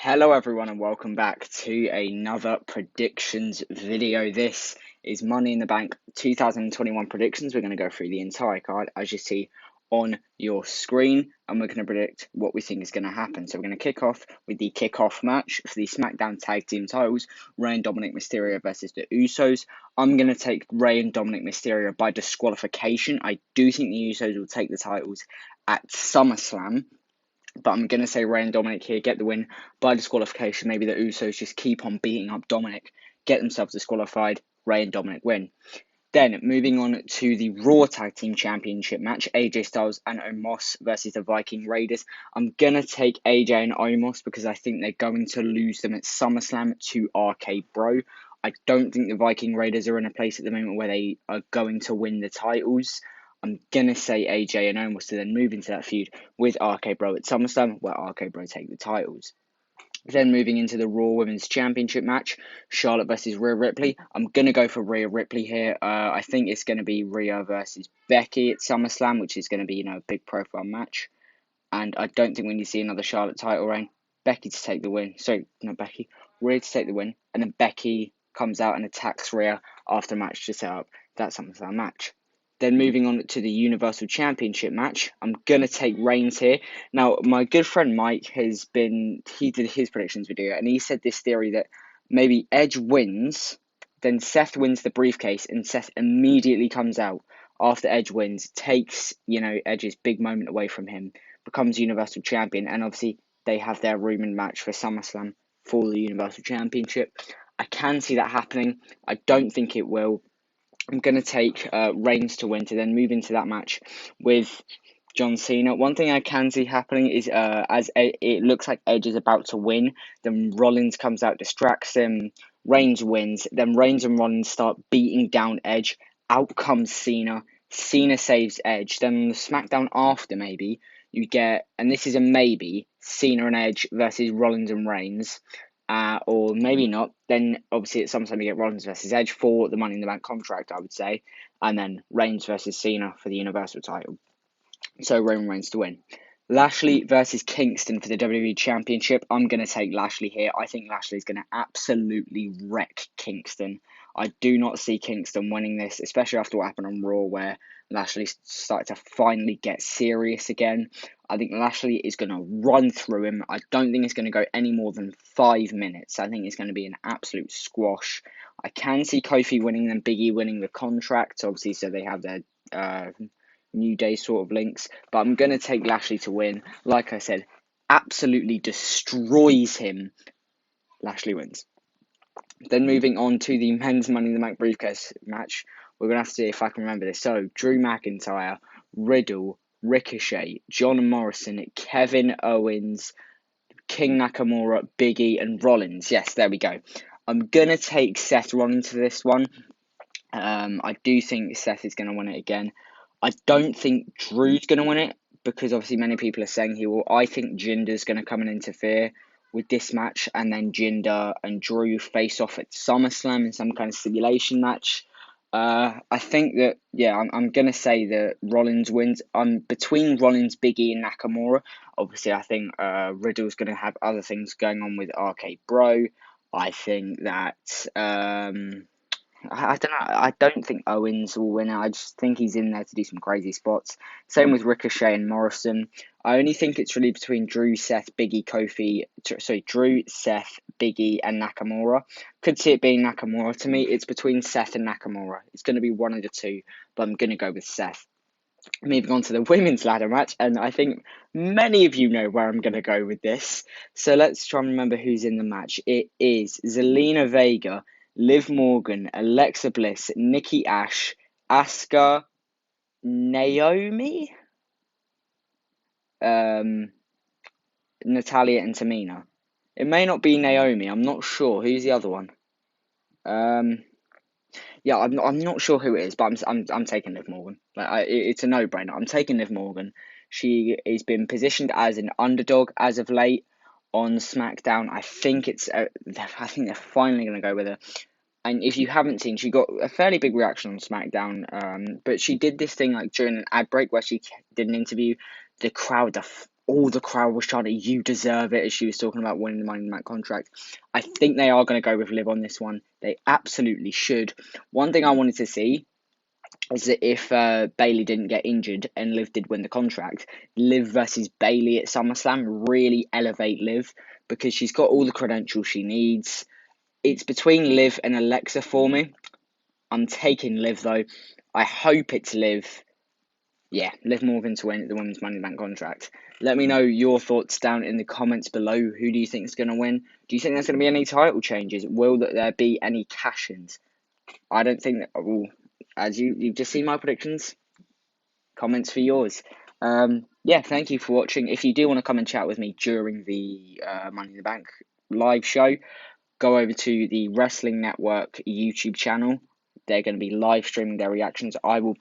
Hello everyone and welcome back to another predictions video. This is Money in the Bank 2021 predictions. We're going to go through the entire card as you see on your screen and we're going to predict what we think is going to happen. So we're going to kick off with the kickoff match for the SmackDown Tag Team titles, Rey and Dominic Mysterio versus the Usos. I'm going to take Rey and Dominic Mysterio by disqualification. I do think the Usos will take the titles at SummerSlam. But I'm going to say Rey and Dominic here get the win by disqualification. Maybe the Usos just keep on beating up Dominic, get themselves disqualified, Rey and Dominic win. Then, moving on to the Raw Tag Team Championship match, AJ Styles and Omos versus the Viking Raiders. I'm going to take AJ and Omos because I think they're going to lose them at SummerSlam to RK Bro. I don't think the Viking Raiders are in a place at the moment where they are going to win the titles. I'm going to say AJ and Omos to then move into that feud with RK Bro at SummerSlam, where RK Bro take the titles. Then moving into the Raw Women's Championship match, Charlotte versus Rhea Ripley. I'm going to go for Rhea Ripley here. I think it's going to be Rhea versus Becky at SummerSlam, which is going to be, a big profile match. And I don't think we need to see another Charlotte title reign. Becky to take the win. Sorry, not Becky. Rhea to take the win. And then Becky comes out and attacks Rhea after match to set up that SummerSlam match. Then moving on to the Universal Championship match, I'm going to take Reigns here. Now, my good friend Mike he did his predictions video, and he said this theory that maybe Edge wins, then Seth wins the briefcase, and Seth immediately comes out after Edge wins, takes, Edge's big moment away from him, becomes Universal Champion, and obviously they have their rumored match for SummerSlam for the Universal Championship. I can see that happening. I don't think it will. I'm going to take Reigns to win to then move into that match with John Cena. One thing I can see happening is it looks like Edge is about to win, then Rollins comes out, distracts him, Reigns wins, then Reigns and Rollins start beating down Edge. Out comes Cena. Cena saves Edge. Then on the SmackDown after, maybe, you get, and this is a maybe, Cena and Edge versus Rollins and Reigns. Or maybe not. Then obviously at some time you get Rollins versus Edge for the Money in the Bank contract, I would say, and then Reigns versus Cena for the Universal title. So Roman Reigns to win. Lashley versus Kingston for the WWE Championship. I'm going to take Lashley here. I think Lashley's going to absolutely wreck Kingston. I do not see Kingston winning this, especially after what happened on Raw, where Lashley started to finally get serious again. I think Lashley is going to run through him. I don't think it's going to go any more than 5 minutes. I think it's going to be an absolute squash. I can see Kofi winning and Big E winning the contract, obviously, so they have their New Day sort of links. But I'm going to take Lashley to win. Like I said, absolutely destroys him. Lashley wins. Then moving on to the men's Money in the Bank briefcase match. We're going to have to see if I can remember this. So, Drew McIntyre, Riddle, Ricochet, John Morrison, Kevin Owens, King Nakamura, Big E, and Rollins. Yes, there we go. I'm going to take Seth Rollins for this one. I do think Seth is going to win it again. I don't think Drew's going to win it because obviously many people are saying he will. I think Jinder's going to come and interfere with this match, and then Jinder and Drew face off at SummerSlam in some kind of stipulation match. I think that, I'm going to say that Rollins wins. Between Rollins, Big E, and Nakamura. Obviously, I think Riddle's going to have other things going on with RK Bro. I think that I don't know. I don't think Owens will win it. I just think he's in there to do some crazy spots. Same with Ricochet and Morrison. I only think it's really between Drew, Seth, Biggie, Kofi. Sorry, Drew, Seth, Biggie, and Nakamura. Could see it being Nakamura. To me, it's between Seth and Nakamura. It's going to be one of the two, but I'm going to go with Seth. Moving on to the women's ladder match, and I think many of you know where I'm going to go with this. So let's try and remember who's in the match. It is Zelina Vega, Liv Morgan, Alexa Bliss, Nikki Ash, Asuka, Naomi, Natalia, and Tamina. It may not be Naomi. I'm not sure. Who's the other one? I'm not sure who it is, but I'm taking Liv Morgan. It's a no-brainer. I'm taking Liv Morgan. She has been positioned as an underdog as of late on SmackDown. I think they're finally going to go with her. And if you haven't seen, she got a fairly big reaction on SmackDown. But she did this thing during an ad break where she did an interview. The crowd are all the crowd was trying to, you deserve it, as she was talking about winning the Money in the Bank contract. I think they are going to go with Liv on this one. They absolutely should. One thing I wanted to see is that if Bailey didn't get injured and Liv did win the contract, Liv versus Bailey at SummerSlam really elevate Liv, because she's got all the credentials she needs. It's between Liv and Alexa for me. I'm taking Liv though. I hope it's Liv. Yeah, Liv Morgan to win the Women's Money in the Bank contract. Let me know your thoughts down in the comments below. Who do you think is going to win? Do you think there's going to be any title changes? Will there be any cash-ins? I don't think that. Well, as you've just seen my predictions. Comments for yours. Yeah, thank you for watching. If you do want to come and chat with me during the Money in the Bank live show, go over to the Wrestling Network YouTube channel. They're going to be live streaming their reactions. I will be